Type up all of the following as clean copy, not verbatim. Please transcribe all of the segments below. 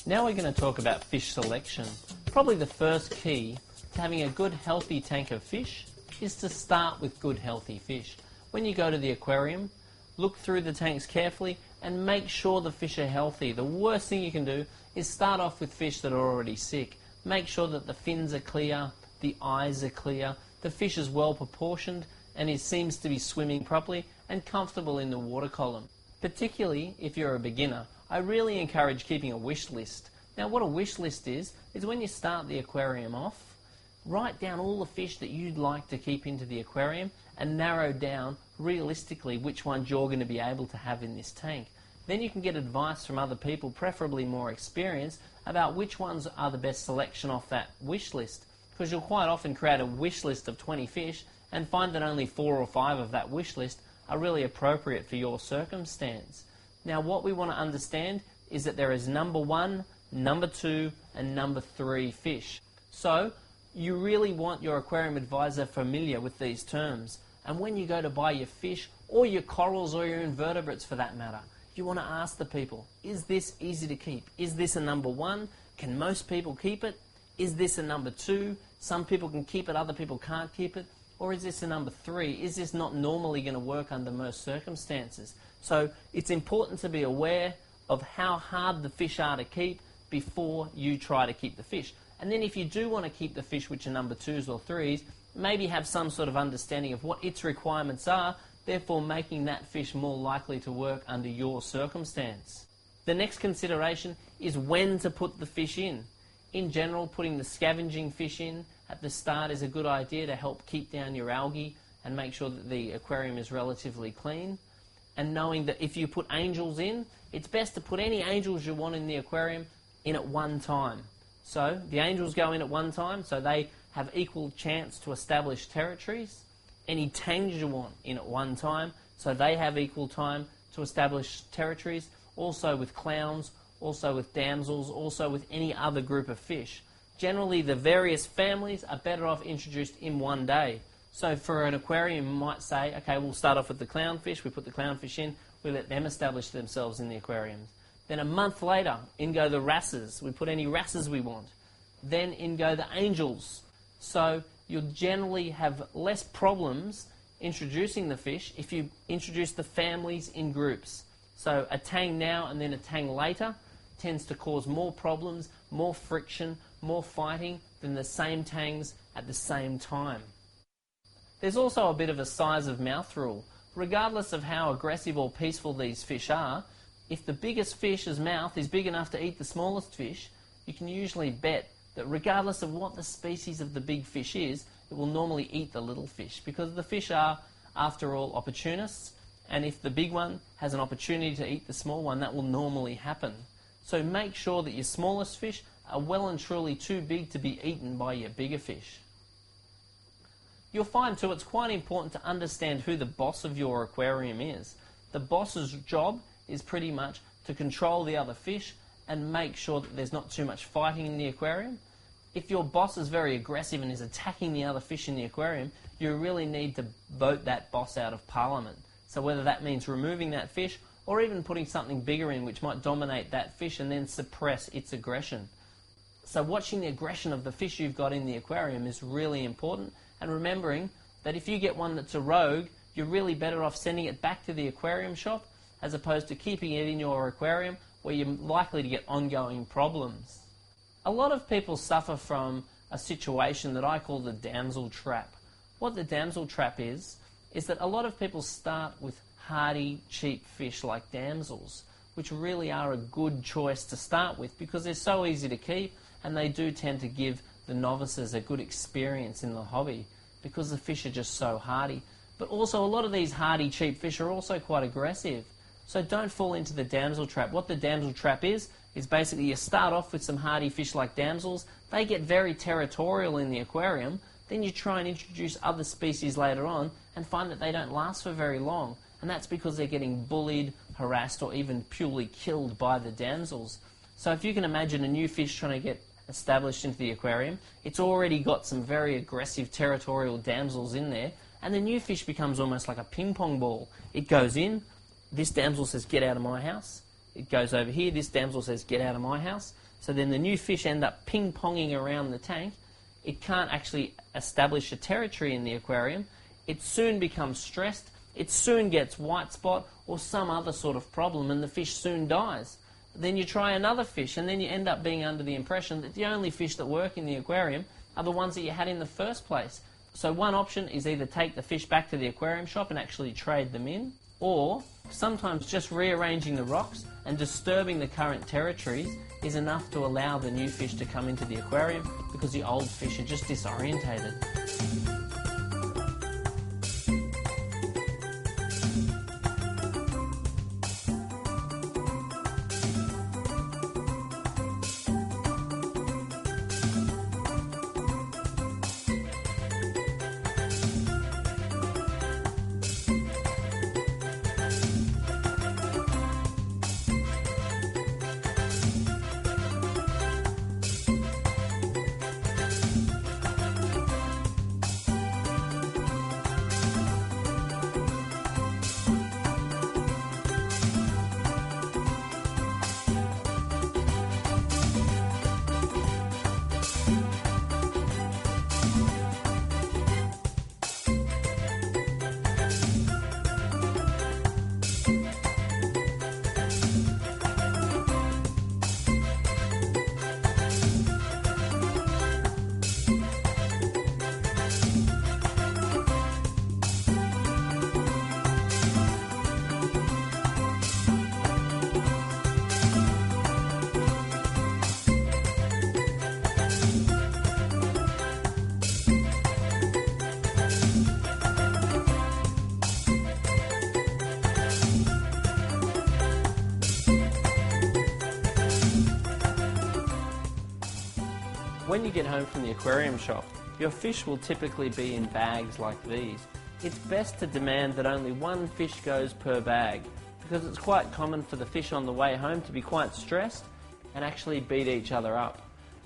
Now we're going to talk about fish selection. Probably the first key to having a good healthy tank of fish is to start with good healthy fish. When you go to the aquarium, look through the tanks carefully and make sure the fish are healthy. The worst thing you can do is start off with fish that are already sick. Make sure that the fins are clear, the eyes are clear, the fish is well proportioned and it seems to be swimming properly and comfortable in the water column. Particularly if you're a beginner, I really encourage keeping a wish list. Now what a wish list is when you start the aquarium off, write down all the fish that you'd like to keep into the aquarium and narrow down realistically which ones you're going to be able to have in this tank. Then you can get advice from other people, preferably more experienced, about which ones are the best selection off that wish list. Because you'll quite often create a wish list of 20 fish and find that only 4 or 5 of that wish list are really appropriate for your circumstance. Now what we want to understand is that there is number 1, number 2 and number 3 fish. So you really want your aquarium advisor familiar with these terms. And when you go to buy your fish or your corals or your invertebrates for that matter, you want to ask the people, is this easy to keep? Is this a number 1? Can most people keep it? Is this a number 2? Some people can keep it, other people can't keep it. Or is this a number 3? Is this not normally going to work under most circumstances? So it's important to be aware of how hard the fish are to keep before you try to keep the fish. And then if you do want to keep the fish which are number 2s or 3s, maybe have some sort of understanding of what its requirements are, therefore making that fish more likely to work under your circumstance. The next consideration is when to put the fish in. In general, putting the scavenging fish in at the start is a good idea to help keep down your algae and make sure that the aquarium is relatively clean. And knowing that if you put angels in, it's best to put any angels you want in the aquarium in at one time. So the angels go in at one time, so they have equal chance to establish territories. Any tangs you want in at one time, so they have equal time to establish territories. Also with clowns, also with damsels, also with any other group of fish. Generally the various families are better off introduced in one day. So for an aquarium you might say, okay, we'll start off with the clownfish, we put the clownfish in, we let them establish themselves in the aquariums. Then a month later, in go the wrasses, we put any wrasses we want. Then in go the angels. So you'll generally have less problems introducing the fish if you introduce the families in groups. So a tang now and then a tang later tends to cause more problems, more friction, more fighting than the same tangs at the same time. There's also a bit of a size of mouth rule. Regardless of how aggressive or peaceful these fish are, if the biggest fish's mouth is big enough to eat the smallest fish, you can usually bet that regardless of what the species of the big fish is, it will normally eat the little fish, because the fish are, after all, opportunists, and if the big one has an opportunity to eat the small one, that will normally happen. So make sure that your smallest fish are well and truly too big to be eaten by your bigger fish. You'll find too it's quite important to understand who the boss of your aquarium is. The boss's job is pretty much to control the other fish and make sure that there's not too much fighting in the aquarium. If your boss is very aggressive and is attacking the other fish in the aquarium, you really need to vote that boss out of Parliament. So whether that means removing that fish or even putting something bigger in which might dominate that fish and then suppress its aggression. So watching the aggression of the fish you've got in the aquarium is really important, and remembering that if you get one that's a rogue, you're really better off sending it back to the aquarium shop as opposed to keeping it in your aquarium where you're likely to get ongoing problems. A lot of people suffer from a situation that I call the damsel trap. What the damsel trap is that a lot of people start with hardy, cheap fish like damsels, which really are a good choice to start with because they're so easy to keep and they do tend to give the novices a good experience in the hobby because the fish are just so hardy. But also a lot of these hardy, cheap fish are also quite aggressive. So don't fall into the damsel trap. What the damsel trap is basically you start off with some hardy fish like damsels, they get very territorial in the aquarium, then you try and introduce other species later on and find that they don't last for very long. And that's because they're getting bullied, harassed, or even purely killed by the damsels. So if you can imagine a new fish trying to get established into the aquarium, it's already got some very aggressive territorial damsels in there, and the new fish becomes almost like a ping pong ball. It goes in, this damsel says, get out of my house. It goes over here, this damsel says, get out of my house. So then the new fish end up ping-ponging around the tank. It can't actually establish a territory in the aquarium. It soon becomes stressed. It soon gets white spot or some other sort of problem, and the fish soon dies. Then you try another fish, and then you end up being under the impression that the only fish that work in the aquarium are the ones that you had in the first place. So one option is either take the fish back to the aquarium shop and actually trade them in, or sometimes just rearranging the rocks and disturbing the current territories is enough to allow the new fish to come into the aquarium because the old fish are just disorientated. When you get home from the aquarium shop, your fish will typically be in bags like these. It's best to demand that only one fish goes per bag, because it's quite common for the fish on the way home to be quite stressed and actually beat each other up.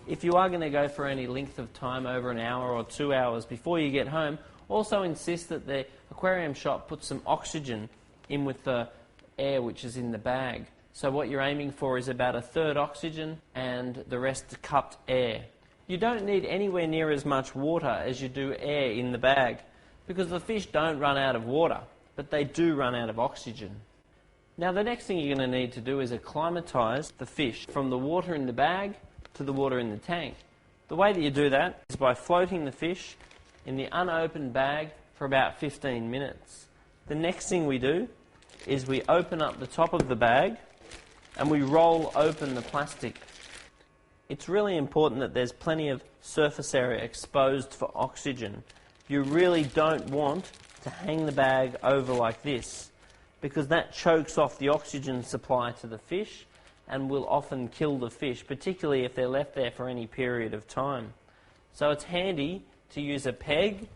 If you are going to go for any length of time over an hour or 2 hours before you get home, also insist that the aquarium shop puts some oxygen in with the air which is in the bag. So what you're aiming for is about 1/3 oxygen and the rest cupped air. You don't need anywhere near as much water as you do air in the bag, because the fish don't run out of water, but they do run out of oxygen. Now the next thing you're going to need to do is acclimatise the fish from the water in the bag to the water in the tank. The way that you do that is by floating the fish in the unopened bag for about 15 minutes. The next thing we do is we open up the top of the bag and we roll open the plastic. It's really important that there's plenty of surface area exposed for oxygen. You really don't want to hang the bag over like this, because that chokes off the oxygen supply to the fish and will often kill the fish, particularly if they're left there for any period of time. So it's handy to use a peg,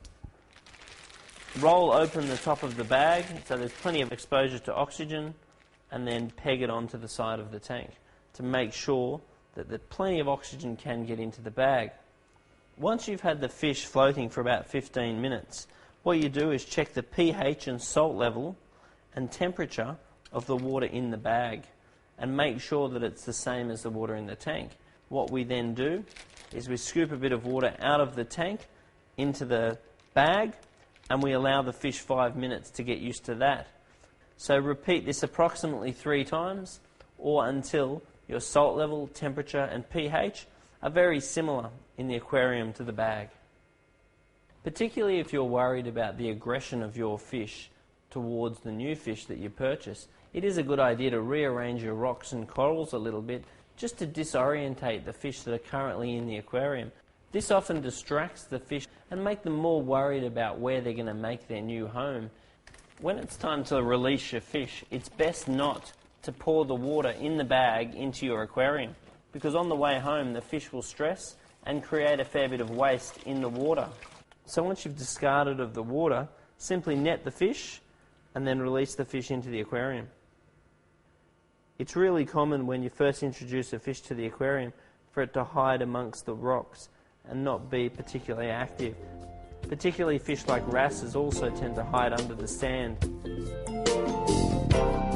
roll open the top of the bag so there's plenty of exposure to oxygen, and then peg it onto the side of the tank to make sure that plenty of oxygen can get into the bag. Once you've had the fish floating for about 15 minutes, what you do is check the pH and salt level and temperature of the water in the bag and make sure that it's the same as the water in the tank. What we then do is we scoop a bit of water out of the tank into the bag and we allow the fish 5 minutes to get used to that. So repeat this approximately 3 times or until your salt level, temperature and pH are very similar in the aquarium to the bag. Particularly if you're worried about the aggression of your fish towards the new fish that you purchase, it is a good idea to rearrange your rocks and corals a little bit just to disorientate the fish that are currently in the aquarium. This often distracts the fish and make them more worried about where they're going to make their new home. When it's time to release your fish, it's best not to pour the water in the bag into your aquarium, because on the way home the fish will stress and create a fair bit of waste in the water. So once you've discarded of the water, simply net the fish and then release the fish into the aquarium. It's really common when you first introduce a fish to the aquarium for it to hide amongst the rocks and not be particularly active. Particularly fish like wrasses also tend to hide under the sand.